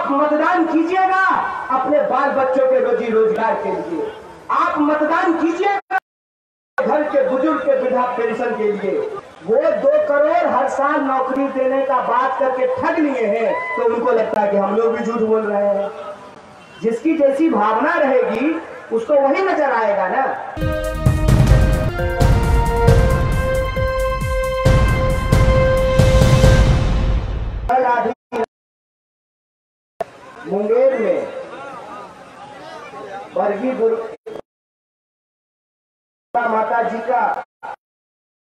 आप मतदान कीजिएगा अपने बाल बच्चों के रोजी रोजगार के लिए, आप मतदान कीजिएगा घर के बुजुर्ग के वृद्धा पेंशन के लिए। वो 2 करोड़ हर साल नौकरी देने का बात करके ठग लिए हैं, तो उनको लगता है कि हम लोग भी झूठ बोल रहे हैं। जिसकी जैसी भावना रहेगी उसको वही नजर आएगा ना। मुंगेर में बरगी दुर्गा माता जी का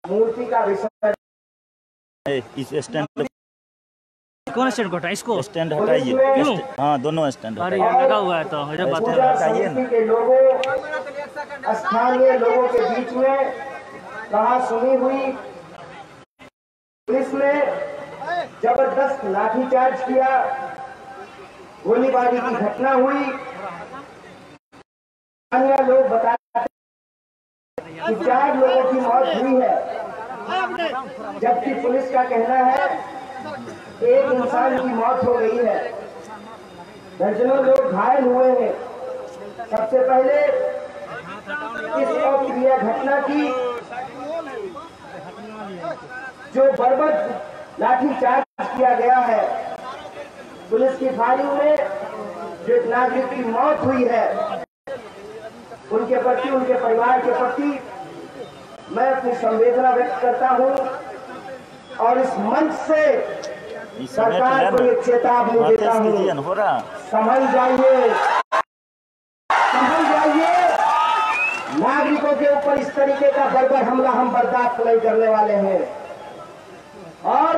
मूर्ति का विसर्जन, इस स्टैंड कौन स्टैंड हटा, इसको स्टैंड हटाइए। हाँ दोनों स्टैंड लगा हुआ है तो बात हटाइए ना। के लोगों, स्थानीय लोगों के बीच में कहा सुनी हुई, पुलिस ने जबरदस्त लाठीचार्ज किया, गोलीबारी की घटना हुई। स्थानीय लोग बताते कि 4 लोगों की मौत हुई है, जबकि पुलिस का कहना है 1 इंसान की मौत हो गई है, दर्जनों लोग घायल हुए हैं। सबसे पहले इस अप्रिय घटना की जो बर्बर लाठीचार्ज किया गया है, पुलिस की फायरिंग में जो एक नागरिक की मौत हुई है, उनके प्रति, उनके परिवार के प्रति मैं अपनी संवेदना व्यक्त करता हूं और इस मंच से सरकार को एक चेतावनी देता हूं, संभल जाइए, संभल जाइए। नागरिकों के ऊपर इस तरीके का बर्बर हमला हम बर्दाश्त नहीं करने वाले हैं। और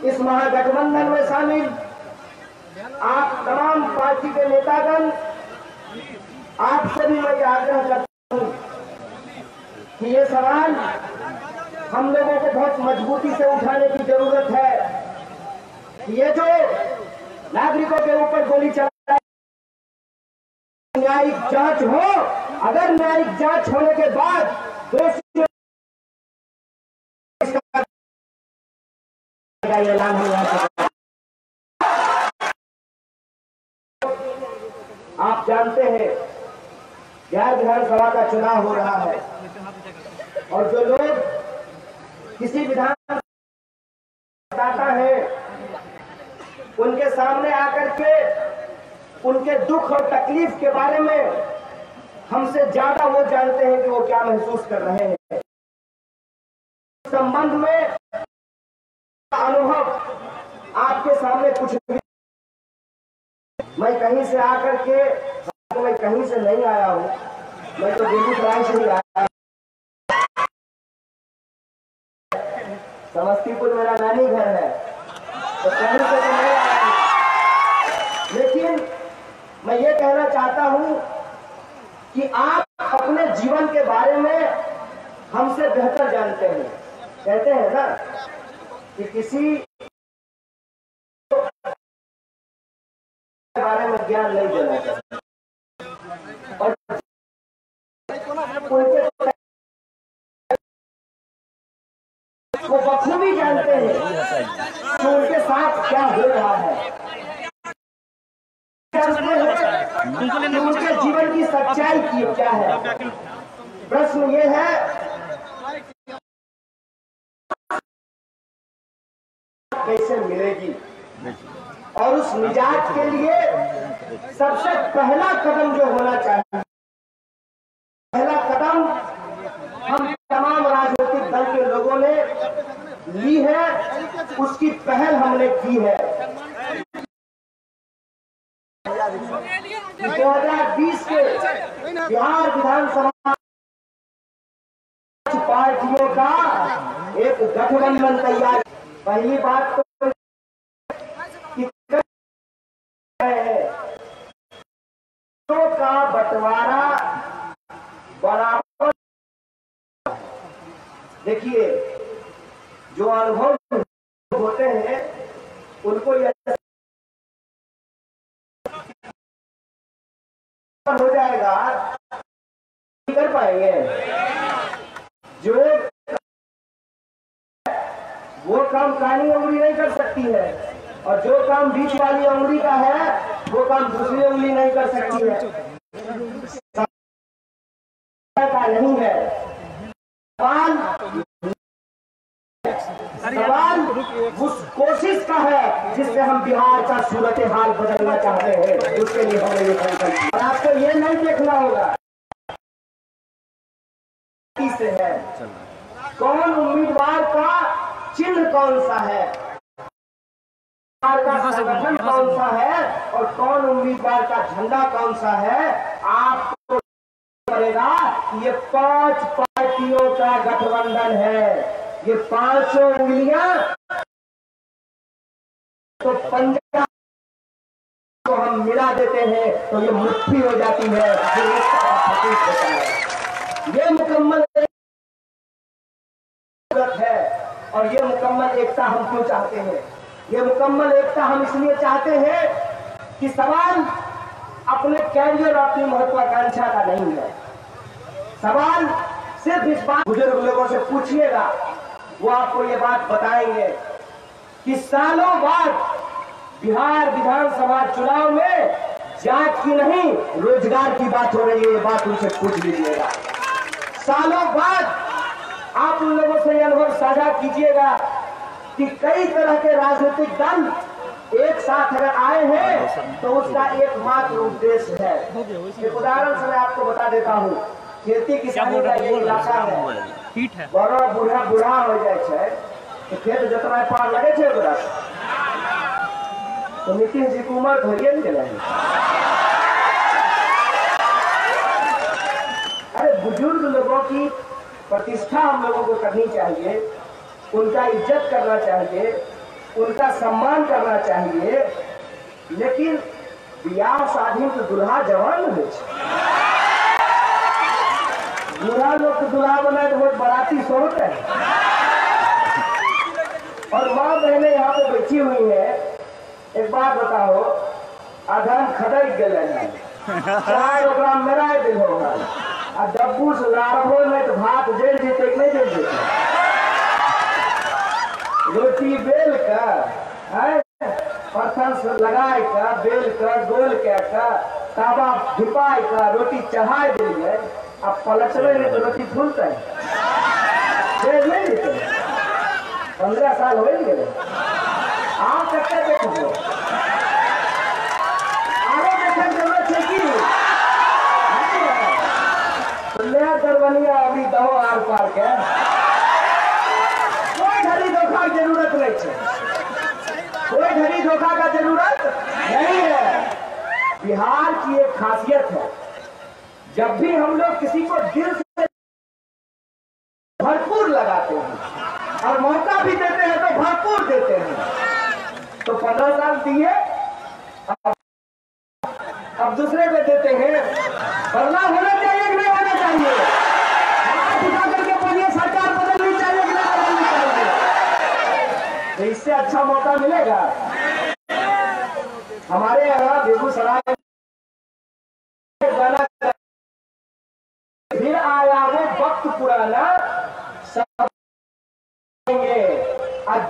इस महागठबंधन में शामिल आप तमाम पार्टी के नेतागण, आपसे भी मैं आग्रह करता हूं कि ये सवाल हम लोगों को बहुत मजबूती से उठाने की जरूरत है। ये जो नागरिकों के ऊपर गोली चला, न्यायिक जांच हो, अगर न्यायिक जांच होने के बाद दोषियों का ऐलान हो जाता है। आप जानते हैं बिहार विधानसभा का चुनाव हो रहा है और जो लोग किसी विधान बताता है, उनके सामने आकर के उनके दुख और तकलीफ के बारे में हमसे ज्यादा वो जानते हैं कि वो क्या महसूस कर रहे हैं। संबंध में अनुभव आपके सामने कुछ भी, मैं कहीं से आकर के, मैं कहीं से नहीं आया हूं, मैं तो बेगूसराय से ही आया। समस्तीपुर मेरा नानी घर है, तो कहीं से तो नहीं आया हूं। लेकिन मैं ये कहना चाहता हूं कि आप अपने जीवन के बारे में हमसे बेहतर जानते हैं। कहते हैं ना कि किसी बारे में ज्ञान नहीं देना चाहिए, और उनके वो बखूबी जानते हैं कि उनके साथ क्या हो रहा है, उनके जीवन की सच्चाई की क्या है। प्रश्न ये है कैसे मिलेगी, और उस निजात के लिए सबसे पहला कदम जो होना चाहिए, पहला कदम हम तमाम राजनीतिक दल के लोगों ने ली है, उसकी पहल हमने की है। 2020 के बिहार विधानसभा पार्टियों का एक गठबंधन तैयार। पहली बात तो का बंटवारा बराबर। देखिए, जो अनुभव होते हैं उनको यह हो जाएगा, कर पाएंगे। जो वो काम कहानी उंगली नहीं कर सकती है, और जो काम बीच वाली उंगली का है वो काम दूसरी उंगली नहीं कर सकती है, का नहीं है। सवाल उस कोशिश का है जिससे हम बिहार का सूरत हाल बदलना चाहते हैं, उसके लिए हमें ये संकल्प। और आपको ये नहीं देखना होगा से है कौन उम्मीदवार का चिन्ह कौन सा है, का संगठन कौन सा है और कौन उम्मीदवार का झंडा कौन सा है। आपको पड़ेगा ये 5 पार्टियों का गठबंधन है, ये 5 उंगलियां तो पंजाब को हम मिला देते हैं तो ये मुट्ठी हो जाती है, ये मुकम्मल है। और ये मुकम्मल एकता हम क्यों चाहते हैं, ये मुकम्मल एकता हम इसलिए चाहते हैं कि सवाल अपने कैरियर और अपनी महत्वाकांक्षा का नहीं है, सवाल सिर्फ इस बात, बुजुर्ग लोगों से पूछिएगा वो आपको ये बात बताएंगे कि सालों बाद बिहार विधानसभा चुनाव में जात की नहीं रोजगार की बात हो रही है, ये बात उनसे पूछ लीजिएगा। सालों बाद आप उन लोगों से यह अनुभव साझा कीजिएगा कि कई तरह के राजनीतिक दल एक साथ अगर आए हैं तो उसका एकमात्र उद्देश्य है। एक उदाहरण से मैं आपको बता देता हूँ, खेती किसानी का ये इलाका है, बड़ा बूढ़ा हो जाए तो खेत जोतवाई पार लगे छे बड़ा तो नीतीश जी की उम्र धोइए नहीं चला। अरे बुजुर्ग लोगों की प्रतिष्ठा हम लोगों को करनी चाहिए, उनका इज्जत करना चाहिए, उनका सम्मान करना चाहिए, लेकिन बियाह शादी तो दुल्हा जवान हो, बुढ़ा लोग तो दुल्हा बनाए तो बहुत बराती सोच है। और माँ बहने यहाँ पे बैठी हुई है, एक बात बताओ, अधन खदक गए चार मेरा दिल होगा आ डब्बू से लाड़ो नहीं तो भात जेल जीते नहीं जेल जीते, रोटी बेल का पत्थर से लगाए का बेल का गोल के का ताबा धिपाए का रोटी चढ़ाए दिए, अब पलटवे नहीं तो रोटी फूलता है, जेल नहीं जीते। 15 साल हो गए आप करते देखो आगे देखने की जरूरत है कि दरबनिया अभी दहो आर पार के कोई घड़ी धोखा की जरूरत नहीं है, कोई घड़ी धोखा का जरूरत नहीं है। बिहार की एक खासियत है, जब भी हम लोग किसी को दिल से भरपूर लगाते हैं और मौका भी देते हैं तो भरपूर देते हैं। तो 15 साल दिए, अब दूसरे को देते हैं, बदलाव होना चाहिए कि नहीं होना चाहिए, हाथ उठा करके बोलिए सरकार बदलनी चाहिए कि नहीं बदलनी चाहिए। तो इससे अच्छा मौका मिलेगा। हमारे यहाँ बेगूसराय गाना फिर आया वो वक्त पुराना सब,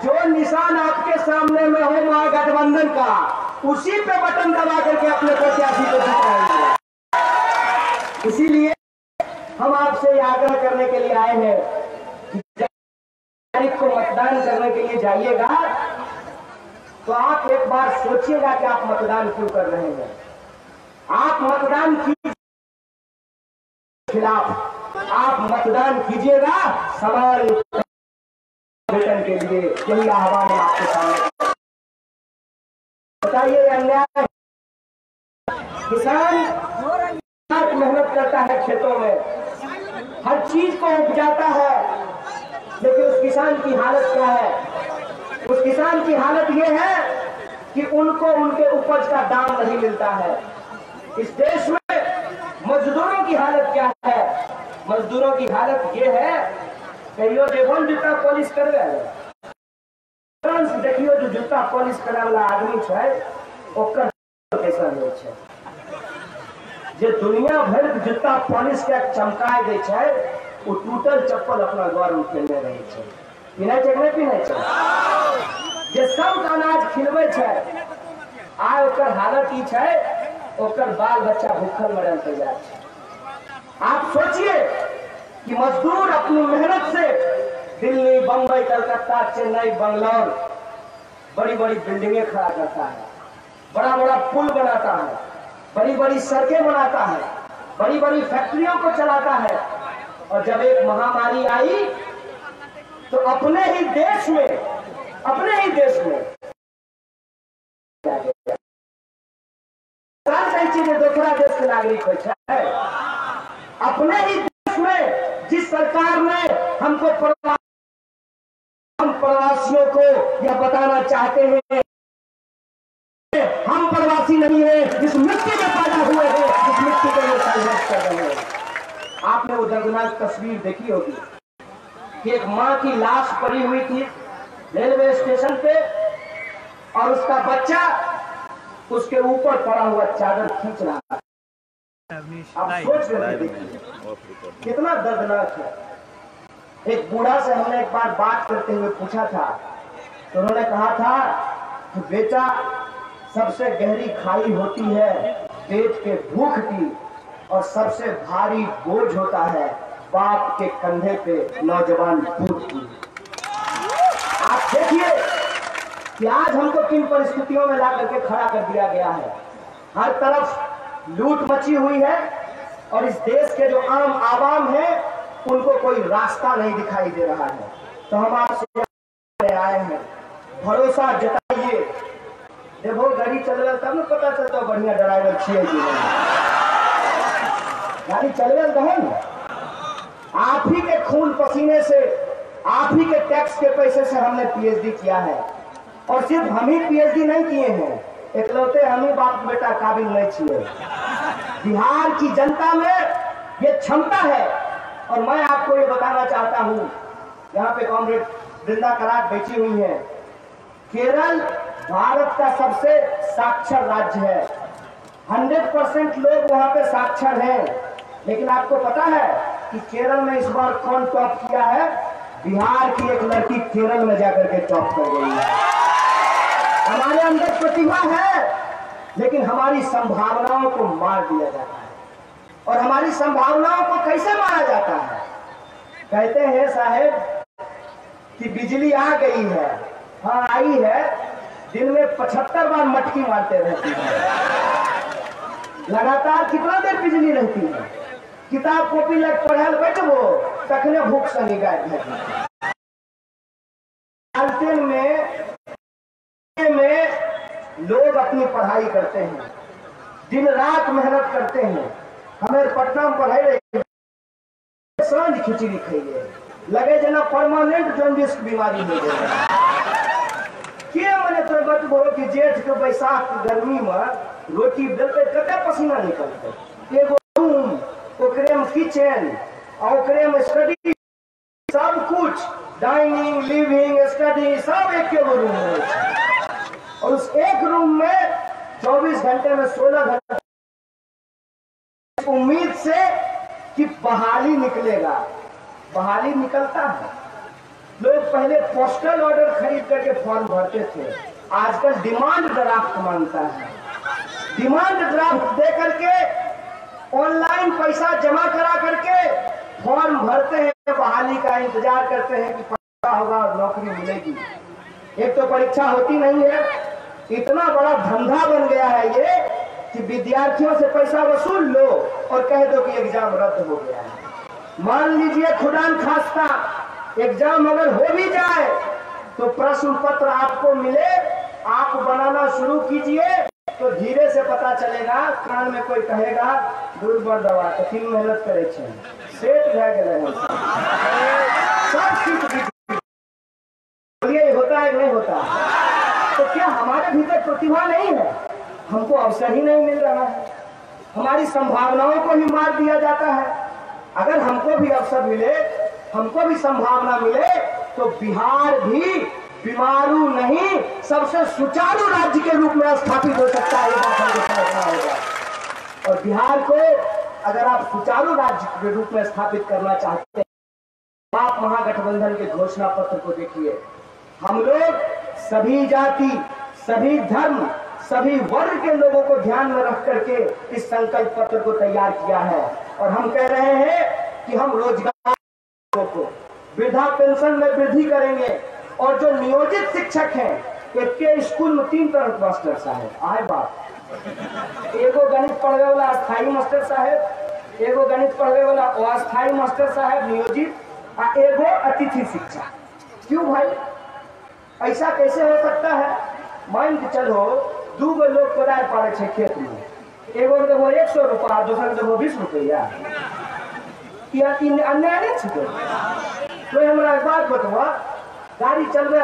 जो निशान आपके सामने में हो महागठबंधन का, उसी पे बटन दबा करके अपने प्रत्याशी को जिताएंगे। इसीलिए हम आपसे आग्रह करने के लिए आए हैं कि तारीख को मतदान करने के लिए जाइएगा तो आप एक बार सोचिएगा कि आप मतदान क्यों कर रहे हैं। आप मतदान कीजिए खिलाफ, आप मतदान कीजिएगा समान वेतन के लिए, यही आह्वान है आपके सामने। बताइए अन्याय, किसान मेहनत करता है खेतों में, हर चीज को उपजाता है, लेकिन उस किसान की हालत क्या है? उस किसान की हालत यह है कि उनको उनके उपज का दाम नहीं मिलता है। इस देश में मजदूरों की हालत क्या है? मजदूरों की हालत यह है, कहियो देखो जूता पॉलिश कर देखियो जो जूता पॉलिश करे वाला आदमी है ओकर कैसा नहीं है, जे दुनिया भर जूता पॉलिश के चमकाए दे छै, वो टूटल चप्पल अपना घर में पहने रहे छै, पिन्है छै नहीं पिन्है छै। जे सब अनाज खिलबै छै, आइ ओकर हालत ई छै, ओकर बाल बच्चा भूखल मरल तैयार छै। आप सोचिए कि मजदूर अपनी मेहनत से दिल्ली, बंबई, कलकत्ता, चेन्नई, बंगलौर बड़ी बड़ी बिल्डिंगें खड़ा करता है, बड़ा बड़ा पुल बनाता है, बड़ी बड़ी सड़कें बनाता है, बड़ी बड़ी फैक्ट्रियों को चलाता है। और जब एक महामारी आई तो अपने ही देश में चीजें दूसरा देश के नागरिक हो है। अपने ही देश में जिस सरकार ने हमको हम प्रवासियों को यह बताना चाहते हैं, हम प्रवासी नहीं है, जिस मिट्टी में पैदा हुए हैं, जिस मिट्टी को वो संघर्ष कर रहे हैं। आपने वो दर्दनाक तस्वीर देखी होगी कि एक मां की लाश पड़ी हुई थी रेलवे स्टेशन पे और उसका बच्चा उसके ऊपर पड़ा हुआ चादर खींच रहा है। आप सोच रहे देखिए कितना दर्दनाक है। एक बूढ़ा से हमने एक बार बात करते हुए पूछा था तो उन्होंने कहा था कि बेटा, सबसे गहरी खाई होती है पेट के भूख की और सबसे भारी बोझ होता है बाप के कंधे पे नौजवान पूत की। आप देखिए कि आज हमको किन परिस्थितियों में ला करके खड़ा कर दिया गया है। हर तरफ लूट मची हुई है और इस देश के जो आम आवाम है उनको कोई रास्ता नहीं दिखाई दे रहा है। तो हम आपसे आए हैं, भरोसा जताइए। देखो गाड़ी चल रहा तब ना पता चलता बढ़िया ड्राइवर छिए कि नहीं। गाड़ी चल रहा है ना, आप ही के खून पसीने से, आप ही के टैक्स के पैसे से हमने पीएचडी किया है। और सिर्फ हम ही पीएचडी नहीं किए हैं, इकलौते हम ही बाप बेटा काबिल नहीं छिए। बिहार की जनता में ये क्षमता है। और मैं आपको ये बताना चाहता हूँ, यहाँ पे कॉमरेड वृंदा कराट बैठी हुई है, केरल भारत का सबसे साक्षर राज्य है। 100% लोग वहाँ पे साक्षर हैं। लेकिन आपको पता है कि केरल में इस बार कौन टॉप किया है? बिहार की एक लड़की केरल में जाकर के टॉप कर गई है। हमारे अंदर प्रतिभा है लेकिन हमारी संभावनाओं को मार दिया जाता है। और हमारी संभावनाओं को कैसे मारा जाता है? कहते हैं साहेब कि बिजली आ गई है, हाँ आई है, दिन में 75 बार मटकी मारते रहती है। लगातार कितना देर बिजली रहती है? किताब कॉपी लग पढ़ल बैठबो तखने भूख से निगाह में लोग अपनी पढ़ाई करते हैं, दिन रात मेहनत करते हैं। हमें पटना में पढ़ाई रही, सांझ खिचड़ी खाइए, लगे जना परमानेंट जॉन्डिस की बीमारी हो गई। के मने तो बतबो कि जेठ के बैसाख के गर्मी में रोटी बेलते कते पसीना निकलते। एगो रूम, ओकरे में किचन और ओकरे में स्टडी, सब कुछ डाइनिंग, लिविंग, स्टडी सब एक के रूम में। और उस एक रूम में 24 घंटे में 16 घंटे उम्मीद से कि बहाली निकलेगा। बहाली निकलता है। लोग पहले पोस्टल ऑर्डर खरीद करके फॉर्म भरते थे, आजकल डिमांड ड्राफ्ट मांगता है। डिमांड ड्राफ्ट दे करके ऑनलाइन पैसा जमा करा करके फॉर्म भरते हैं, बहाली का इंतजार करते हैं कि पता होगा और नौकरी मिलेगी। एक तो परीक्षा होती नहीं है, इतना बड़ा धंधा बन गया है ये कि विद्यार्थियों से पैसा वसूल लो और कह दो कि एग्जाम रद्द हो गया है। मान लीजिए खुदान खास्ता एग्जाम अगर हो भी जाए तो प्रश्न पत्र आपको मिले, आप बनाना शुरू कीजिए तो धीरे से पता चलेगा। कान में कोई कहेगा दुर्बल दवा तो तीन मेहनत करे सेट भए गेले सब चीज होता है नहीं होता। तो क्या हमारे भीतर प्रतिभा नहीं है? हमको अवसर ही नहीं मिल रहा है, हमारी संभावनाओं को ही मार दिया जाता है। अगर हमको भी अवसर मिले, हमको भी संभावना मिले तो बिहार भी बीमारू नहीं सबसे सुचारू राज्य के रूप में स्थापित हो सकता है। बात हमको समझना होगा। और बिहार को अगर आप सुचारू राज्य के रूप में स्थापित करना चाहते हैं, आप महागठबंधन के घोषणा पत्र को देखिए। हम लोग सभी जाति, सभी धर्म, सभी वर्ग के लोगों को ध्यान में रख करके इस संकल्प पत्र को तैयार किया है। और हम कह रहे हैं कि हम रोजगार को, वृद्धा पेंशन में वृद्धि करेंगे। और जो नियोजित शिक्षक हैं, एक के स्कूल में 3 तरह के मास्टर साहब आए बात, एगो गणित पढ़ने वाला अस्थायी मास्टर साहब, एगो गणित पढ़ने वाला अस्थायी मास्टर साहब नियोजित, और एगो अतिथि शिक्षक। क्यों भाई, ऐसा कैसे हो सकता है? मान के चलो 2 गो लोग कोदार पाड़े छे खेत में, एगो देवो 100 रुपया, दूसरा देवो 20 रुपया, या अन्याय नहीं छे? तो हमरा बात बतवा, गाड़ी चलवे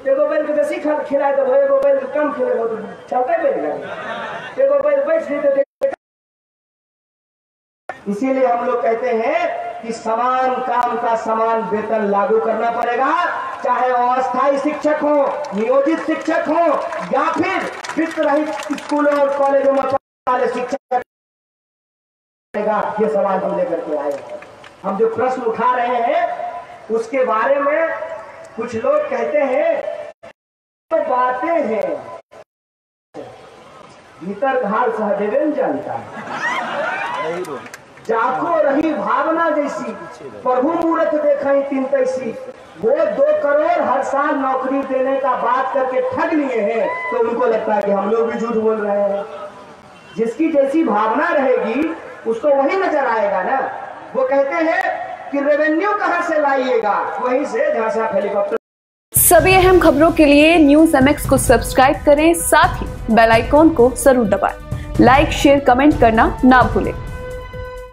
एगो बैल के बेसी खिलाए देबो, एगो बैल के कम खिलाए तो चलते बैल गाड़ी, एगो बैल बैठ नहीं। इसीलिए हम लोग कहते हैं कि समान काम का समान वेतन लागू करना पड़ेगा, चाहे वो अस्थायी शिक्षक हो, नियोजित शिक्षक हो, या फिर वित्त रहित स्कूलों और कॉलेजों में वाले शिक्षक। ये सवाल हम लेकर के आए हैं। हम जो प्रश्न उठा रहे हैं उसके बारे में कुछ लोग कहते हैं तो बातें हैं, भीतर हाल सहदेव जानता है। जाको रही भावना जैसी, प्रभु मूर्त देखा 3 तैसी। वो 2 करोड़ हर साल नौकरी देने का बात करके ठग लिए हैं, तो उनको लगता है कि हम लोग भी झूठ बोल रहे हैं। जिसकी जैसी भावना रहेगी उसको वही नजर आएगा ना। वो कहते हैं कि रेवेन्यू कहां से लाइएगा, वहीं से जहां से आप हेलीकॉप्टर। सभी अहम खबरों के लिए न्यूज़ MX को सब्सक्राइब करें, साथ ही बेल आइकॉन को जरूर दबाएं। लाइक, शेयर, कमेंट करना ना भूलें।